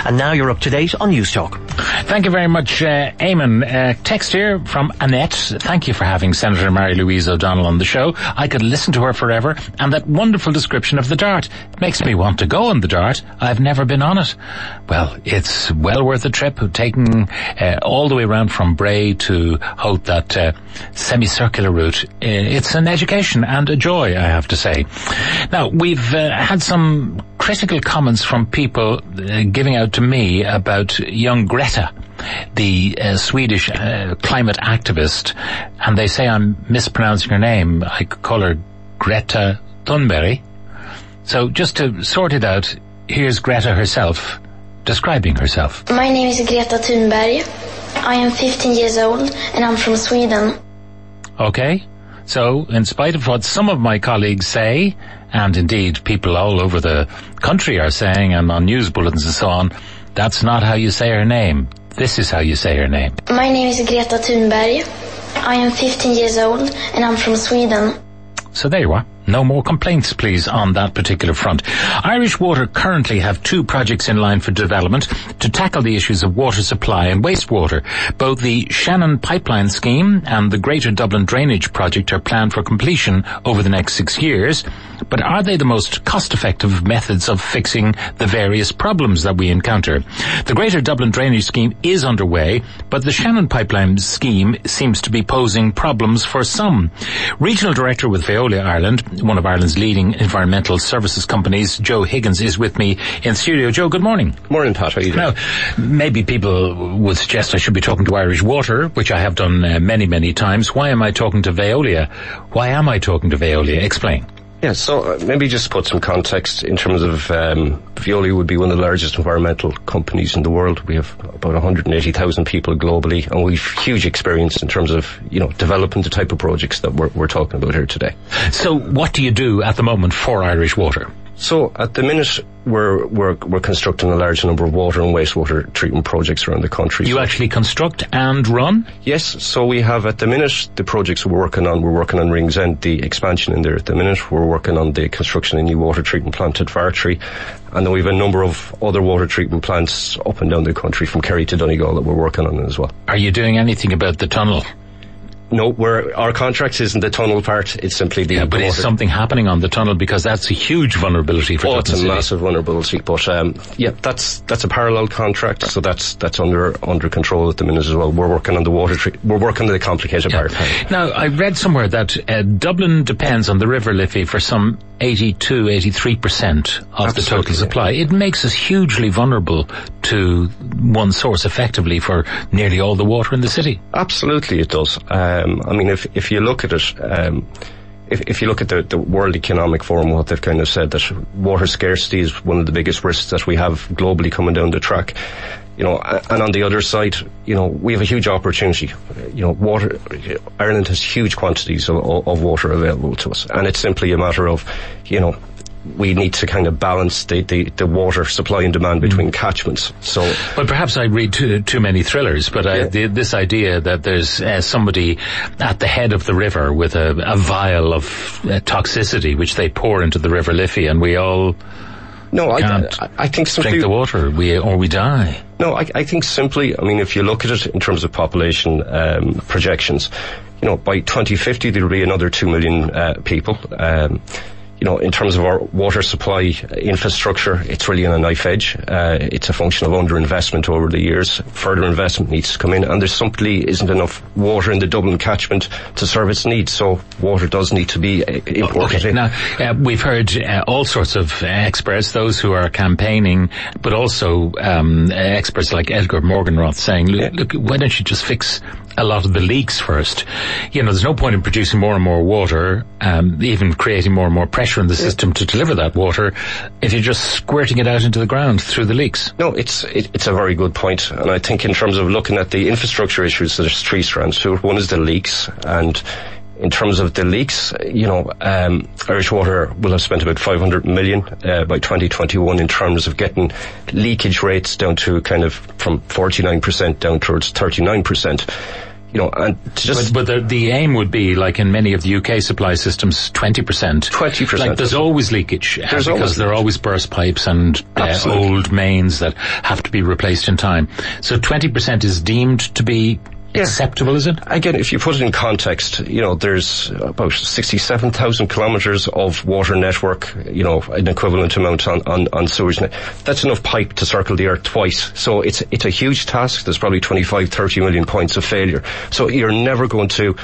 And now you're up to date on Newstalk. Thank you very much, Eamon. Text here from Annette. Thank you for having Senator Mary-Louise O'Donnell on the show. I could listen to her forever. And that wonderful description of the Dart makes me want to go on the Dart. I've never been on it. Well, it's well worth a trip. Taking all the way around from Bray to Howth, that semicircular route. It's an education and a joy, I have to say. Now, we've had some critical comments from people giving out to me about young Greta, the Swedish climate activist, and they say I'm mispronouncing her name. I could call her Greta Thunberg. So just to sort it out, here's Greta herself describing herself. My name is Greta Thunberg. I am 15 years old and I'm from Sweden. Okay, so in spite of what some of my colleagues say, and indeed people all over the country are saying and on news bulletins and so on, that's not how you say her name. This is how you say her name. My name is Greta Thunberg. I am 15 years old and I'm from Sweden. So there you are. No more complaints, please, on that particular front. Irish Water currently have 2 projects in line for development to tackle the issues of water supply and wastewater. Both the Shannon Pipeline Scheme and the Greater Dublin Drainage Project are planned for completion over the next 6 years. But are they the most cost-effective methods of fixing the various problems that we encounter? The Greater Dublin Drainage Scheme is underway, but the Shannon Pipeline Scheme seems to be posing problems for some. Regional Director with Veolia Ireland, one of Ireland's leading environmental services companies, Joe Higgins, is with me in studio. Joe, good morning. Good morning, Pat. How are you doing? Now, maybe people would suggest I should be talking to Irish Water, which I have done many, many times. Why am I talking to Veolia? Why am I talking to Veolia? Explain. Yeah, so maybe just put some context in terms of Veolia would be one of the largest environmental companies in the world. We have about 180,000 people globally, and we've huge experience in terms of, developing the type of projects that we're talking about here today. So what do you do at the moment for Irish Water? So at the minute, we're constructing a large number of water and wastewater treatment projects around the country. You actually construct and run? Yes. So we have at the minute the projects we're working on Ringsend, the expansion in there at the minute. We're working on the construction of a new water treatment plant at Vartry, and then we have a number of other water treatment plants up and down the country from Kerry to Donegal that we're working on as well. Are you doing anything about the tunnel? No, our contract isn't the tunnel part, it's simply the... Yeah, but is something happening on the tunnel? Because that's a huge vulnerability for Dublin City. It's a massive vulnerability, but that's a parallel contract, so that's under control at the minute as well. We're working on we're working on the complicated part. Now, I read somewhere that Dublin depends on the River Liffey for some 83% of the total supply. It makes us hugely vulnerable to one source effectively for nearly all the water in the city. Absolutely it does. If you look at it, if you look at the World Economic Forum, what they've kind of said, that water scarcity is one of the biggest risks that we have globally coming down the track. And on the other side, we have a huge opportunity. Water, Ireland has huge quantities of water available to us, and it's simply a matter of, we need to kind of balance the water supply and demand between catchments. So, well, perhaps I read too many thrillers, but this idea that there's somebody at the head of the river with a vial of toxicity which they pour into the River Liffey, and we all I think simply drink the water, or we die. No, I think simply, if you look at it in terms of population projections, by 2050 there will be another 2 million people. In terms of our water supply infrastructure, it's really on a knife edge. It's a function of underinvestment over the years. Further investment needs to come in, and there simply isn't enough water in the Dublin catchment to serve its needs. So water does need to be imported in. Now, we've heard all sorts of experts, those who are campaigning, but also experts like Edgar Morganroth saying, look, why don't you just fix a lot of the leaks first? There's no point in producing more and more water, even creating more and more pressure in the system to deliver that water, if you're just squirting it out into the ground through the leaks. No, it's a very good point. And I think in terms of looking at the infrastructure issues, there's 3 strands to it. One is the leaks, and in terms of the leaks, Irish Water will have spent about 500 million by 2021 in terms of getting leakage rates down to kind of from 49% down towards 39%. and to just... But the aim would be, like in many of the UK supply systems, 20%. 20%. Like there's always leakage. Because there are always burst pipes and old mains that have to be replaced in time. So 20% is deemed to be acceptable, is it? Again, if you put it in context, there's about 67,000 kilometres of water network, an equivalent amount on sewage net. That's enough pipe to circle the earth twice. So it's a huge task. There's probably 25, 30 million points of failure. So you're never going to,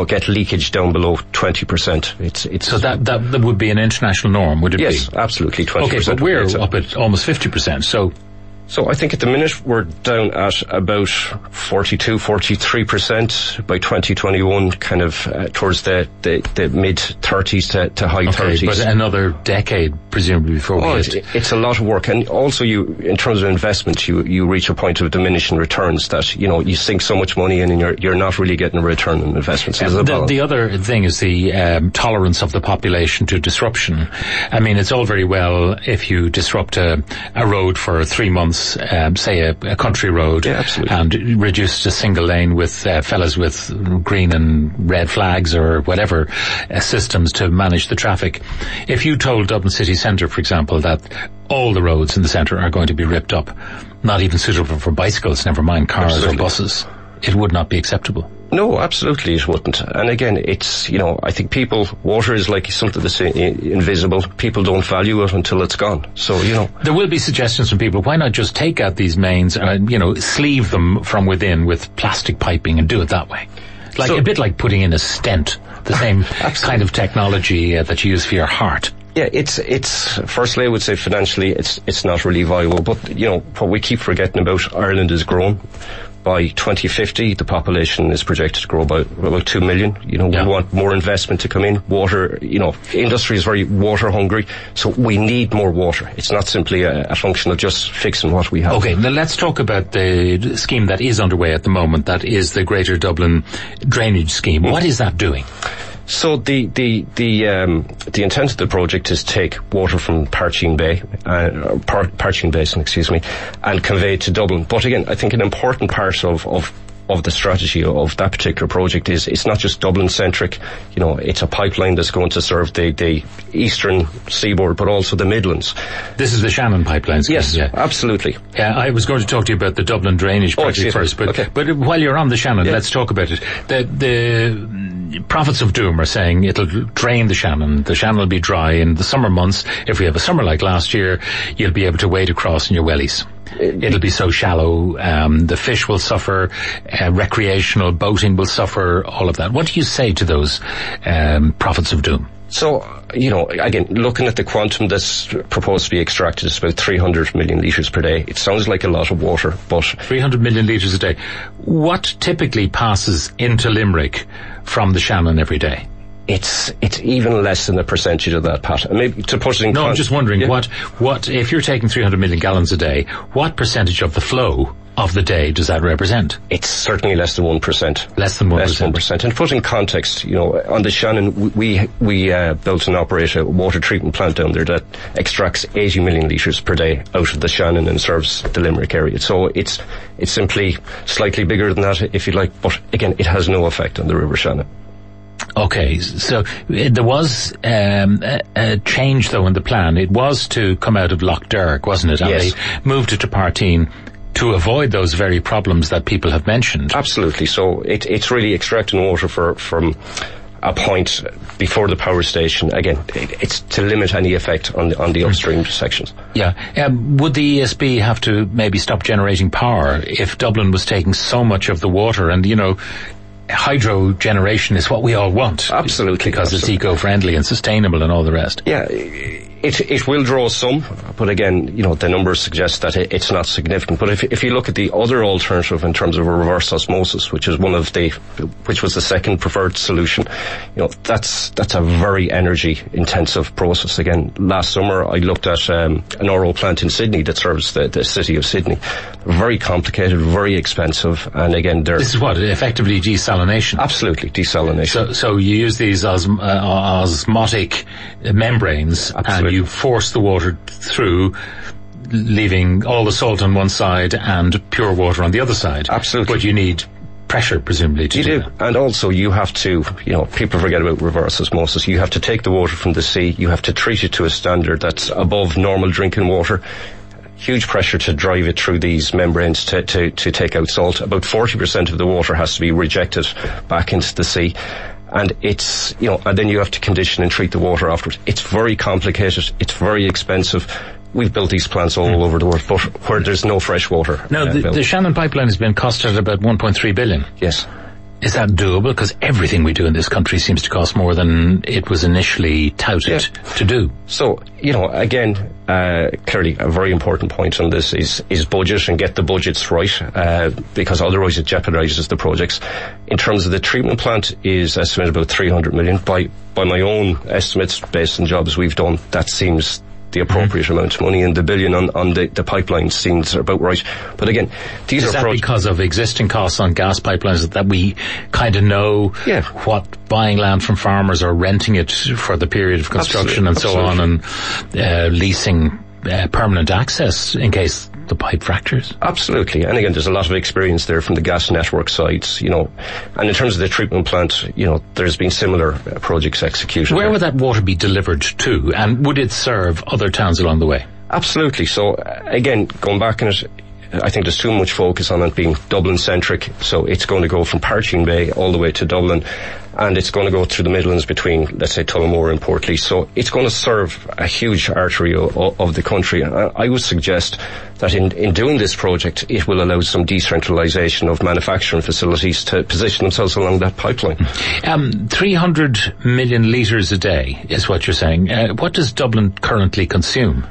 get leakage down below 20%. It's so that would be an international norm, would it be? Yes, absolutely, 20%. Okay, but we're up at almost 50%, So I think at the minute we're down at about 42, 43% by 2021, kind of towards the mid-30s to high 30s. But another decade, presumably, before we hit. It's a lot of work. And also in terms of investment, you reach a point of diminishing returns that, you sink so much money in and you're not really getting a return on investment. So the other thing is the tolerance of the population to disruption. I mean, it's all very well if you disrupt a road for 3 months, say a country road, and reduce to single lane with fellas with green and red flags or whatever systems to manage the traffic. If you told Dublin City Centre, for example, that all the roads in the centre are going to be ripped up, not even suitable for bicycles, never mind cars or buses, it would not be acceptable. No, absolutely it wouldn't. And again, it's, I think water is like something that's invisible. People don't value it until it's gone. So, There will be suggestions from people, why not just take out these mains and, sleeve them from within with plastic piping and do it that way? A bit like putting in a stent, the same kind of technology that you use for your heart. Yeah, it's firstly I would say financially it's not really viable, but what we keep forgetting about, Ireland is growing. By 2050, the population is projected to grow by about 2 million. We want more investment to come in. Water, industry is very water hungry, so we need more water. It's not simply a function of just fixing what we have. Okay, now let's talk about the scheme that is underway at the moment. That is the Greater Dublin Drainage Scheme. What is that doing? So the intent of the project is to take water from Parching Basin, and convey it to Dublin. But again, I think an important part of the strategy of that particular project is it's not just Dublin centric. It's a pipeline that's going to serve the eastern seaboard, but also the Midlands. This is the Shannon pipeline scheme. Yes, absolutely. I was going to talk to you about the Dublin drainage project first, but while you're on the Shannon, let's talk about it. The prophets of doom are saying it'll drain the Shannon. The Shannon will be dry in the summer months. If we have a summer like last year, you'll be able to wade across in your wellies. It'll be so shallow. The fish will suffer. Recreational boating will suffer. All of that. What do you say to those prophets of doom? So, again, looking at the quantum that's proposed to be extracted, it's about 300 million litres per day. It sounds like a lot of water, but... 300 million litres a day. What typically passes into Limerick from the Shannon every day? It's even less than a percentage of that, Pat. And maybe to put it in... No, I'm just wondering, what, if you're taking 300 million gallons a day, what percentage of the flow of the day does that represent? It's certainly less than 1%. Less than 1%. Less than 1%. And to put in context, on the Shannon, we built and operate a water treatment plant down there that extracts 80 million litres per day out of the Shannon and serves the Limerick area. So it's simply slightly bigger than that, if you like, but again, it has no effect on the River Shannon. Okay, so there was a change though in the plan. It was to come out of Lough Derg, wasn't it? And yes. They moved it to Partine to avoid those very problems that people have mentioned. Absolutely. So it's really extracting water from a point before the power station. Again, it's to limit any effect on the upstream sections. Yeah. Would the ESB have to maybe stop generating power if Dublin was taking so much of the water? And, hydro generation is what we all want. Absolutely. Because it's eco-friendly and sustainable and all the rest. Yeah, it will draw some, but again, the numbers suggest that it's not significant. But if you look at the other alternative in terms of a reverse osmosis, which was the second preferred solution, that's a very energy intensive process. Again, last summer I looked at an RO plant in Sydney that serves the city of Sydney. Very complicated, very expensive, and again, this is what, effectively desalination? Absolutely, desalination. So you use these osmotic membranes. Absolutely. And you force the water through, leaving all the salt on one side and pure water on the other side. Absolutely. But you need pressure, presumably, to do that. And also you have to, people forget about reverse osmosis. You have to take the water from the sea, you have to treat it to a standard that's above normal drinking water. Huge pressure to drive it through these membranes to take out salt. About 40% of the water has to be rejected back into the sea. And it's, and then you have to condition and treat the water afterwards. It's very complicated. It's very expensive. We've built these plants all over the world, but where there's no fresh water. Now, the Shannon pipeline has been costed at about 1.3 billion. Yes. Is that doable? Because everything we do in this country seems to cost more than it was initially touted to do. So, again, clearly a very important point on this is budget and get the budgets right, because otherwise it jeopardizes the projects. In terms of the treatment plant is estimated about 300 million. By my own estimates, based on jobs we've done, that seems the appropriate amount of money, and the billion on the pipeline seems about right. But again, these are that because of existing costs on gas pipelines that we kind of know what buying land from farmers or renting it for the period of construction and so on, and leasing permanent access in case the pipe fractures? Absolutely. And again, there's a lot of experience there from the gas network sides, and in terms of the treatment plant, there's been similar projects executed. Where would that water be delivered to, and would it serve other towns along the way? Absolutely. So again, going back in it, I think there's too much focus on it being Dublin-centric, so it's going to go from Parchin Bay all the way to Dublin, and it's going to go through the Midlands between, let's say, Tullamore and Portlaoise. So it's going to serve a huge artery of the country. And I would suggest that in doing this project, it will allow some decentralisation of manufacturing facilities to position themselves along that pipeline. 300 million litres a day is what you're saying. What does Dublin currently consume?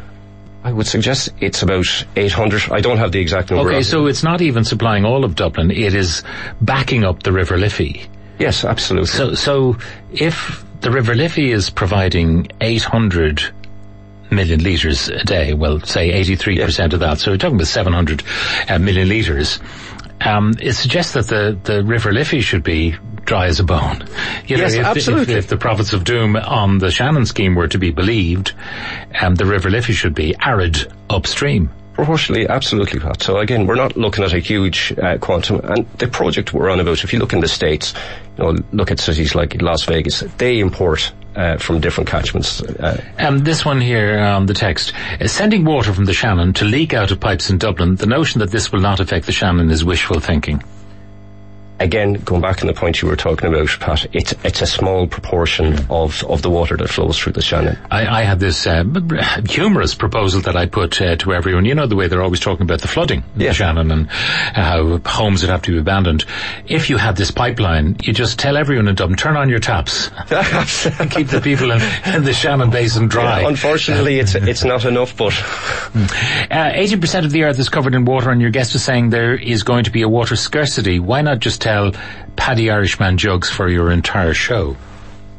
I would suggest it's about 800. I don't have the exact number. Okay, so it's not even supplying all of Dublin. It is backing up the River Liffey. Yes, absolutely. So if the River Liffey is providing 800 million litres a day, well, say 83% of that, so we're talking about 700 million litres, it suggests that the River Liffey should be dry as a bone. Yes, absolutely. If the prophets of doom on the Shannon scheme were to be believed, the River Liffey should be arid upstream. Proportionally, absolutely, Pat. So again, we're not looking at a huge quantum. And the project we're on about, if you look in the States, look at cities like Las Vegas, they import from different catchments. This one here on the text, sending water from the Shannon to leak out of pipes in Dublin, the notion that this will not affect the Shannon is wishful thinking. Again, going back on the point you were talking about, Pat, it's a small proportion of the water that flows through the Shannon. I had this humorous proposal that I put to everyone. The way they're always talking about the flooding in the Shannon and how homes would have to be abandoned. If you had this pipeline, you just tell everyone in Dublin, turn on your taps and keep the people in the Shannon Basin dry. Yeah, unfortunately, it's not enough, but 80% of the earth is covered in water, and your guest is saying there is going to be a water scarcity. Why not just tell Paddy Irishman jokes for your entire show?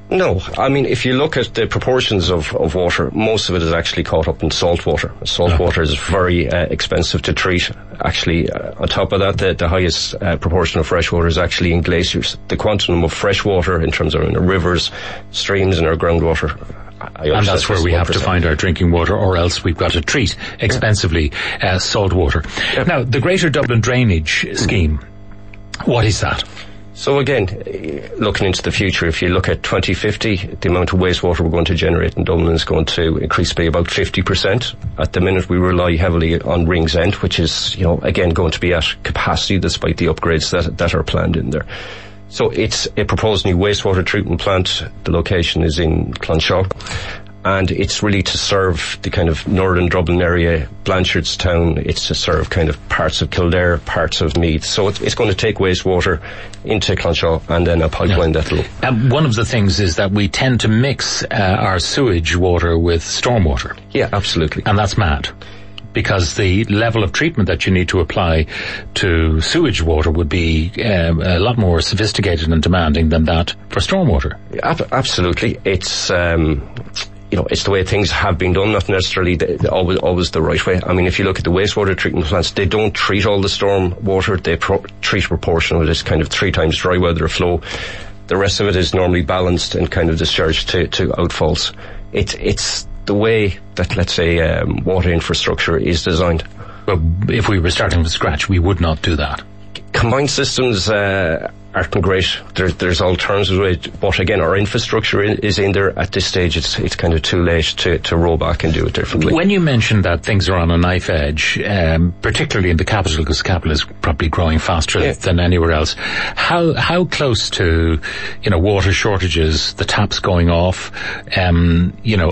No, I mean, if you look at the proportions of water, most of it is actually caught up in salt water. Salt water is very expensive to treat. Actually, on top of that, the highest proportion of fresh water is actually in glaciers. The quantum of fresh water in terms of in rivers, streams and our groundwater, and that's where we have to find our drinking water, or else we've got to treat expensively salt water. Yep. Now, the Greater Dublin Drainage Scheme, what is that? So again, looking into the future, if you look at 2050, the amount of wastewater we're going to generate in Dublin is going to increase by about 50%. At the minute, we rely heavily on Rings End, which is, again, going to be at capacity despite the upgrades that are planned in there. So it's a proposed new wastewater treatment plant. The location is in Clonshaw. And it's really to serve the kind of northern Dublin area, Blanchardstown. It's to serve kind of parts of Kildare, parts of Meath. So it's going to take wastewater into Clonshaw and then a pipeline that'll... one of the things is that we tend to mix our sewage water with stormwater. Yeah, absolutely. And that's mad. Because the level of treatment that you need to apply to sewage water would be a lot more sophisticated and demanding than that for stormwater. Absolutely. It's... it's the way things have been done, not necessarily always the right way. I mean, if you look at the wastewater treatment plants, they don't treat all the storm water. They treat a proportion of it as kind of 3 times dry weather flow. The rest of it is normally balanced and kind of discharged to outfalls. It's the way that, let's say, water infrastructure is designed. But if we were starting from scratch, we would not do that. combined systems aren't great. There's alternatives, but again, our infrastructure is in there. At this stage, it's kind of too late to roll back and do it differently. When you mentioned that things are on a knife edge, particularly in the capital, because the capital is probably growing faster than anywhere else, how close to, water shortages, the taps going off,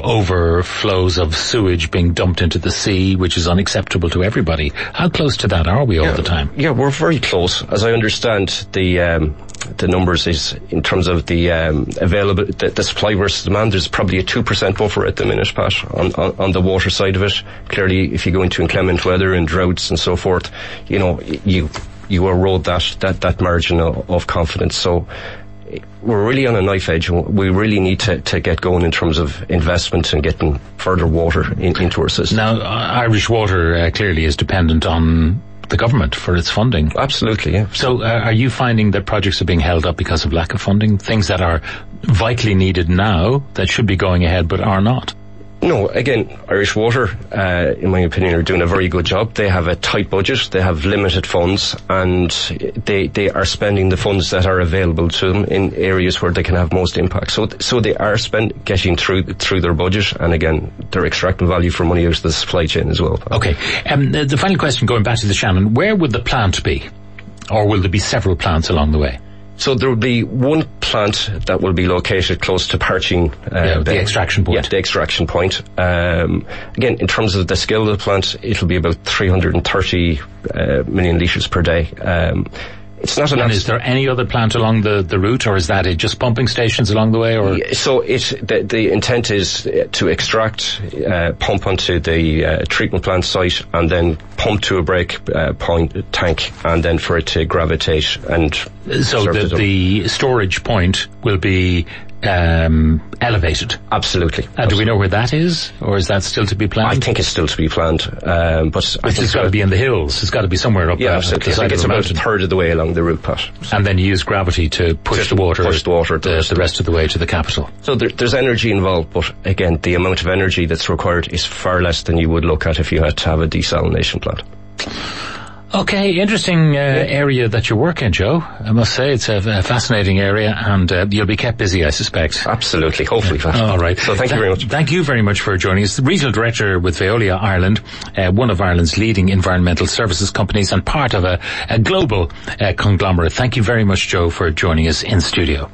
overflows of sewage being dumped into the sea, which is unacceptable to everybody. How close to that are we all the time? Yeah, we're very close. As I understand, the numbers is in terms of the available, the supply versus demand. There's probably a 2% buffer at the minute, Pat, on the water side of it. Clearly, if you go into inclement weather and droughts and so forth, you erode that margin of confidence. So we're really on a knife edge. We really need to get going in terms of investment and getting further water into our system. Now, Irish Water clearly is dependent on the government for its funding. Absolutely, yeah. So are you finding that projects are being held up because of lack of funding? Things that are vitally needed now that should be going ahead but are not? No, again, Irish Water, in my opinion, are doing a very good job. They have a tight budget, they have limited funds, and they are spending the funds that are available to them in areas where they can have most impact. So they are getting through their budget, and again, they're extracting value for money out of the supply chain as well. Okay. The final question, going back to the Shannon, where would the plant be? Or will there be several plants along the way? So there will be one plant that will be located close to Parching. The extraction point. Yeah, the extraction point. Again, in terms of the scale of the plant, it'll be about 330 million litres per day. It's not and is there any other plant along the route, or is that it just pumping stations along the way? Or yeah, so the intent is to extract, pump onto the treatment plant site, and then pump to a break point tank, and then for it to gravitate and. So the storage point will be elevated. Absolutely. Do we know where that is, or is that still to be planned? I think it's still to be planned, but it's got to be in the hills. It's got to be somewhere up. Yeah, absolutely. I think it's about a third of the way along the route, Pat. And then you use gravity to push the water the rest of the way to the capital. So there's energy involved, but again, the amount of energy that's required is far less than you would look at if you had to have a desalination plant. Okay, interesting area that you work in, Joe. I must say it's a fascinating area, and you'll be kept busy, I suspect. Absolutely, hopefully. All right. So thank you very much. Thank you very much for joining us. The Regional Director with Veolia Ireland, one of Ireland's leading environmental services companies and part of a global conglomerate. Thank you very much, Joe, for joining us in studio.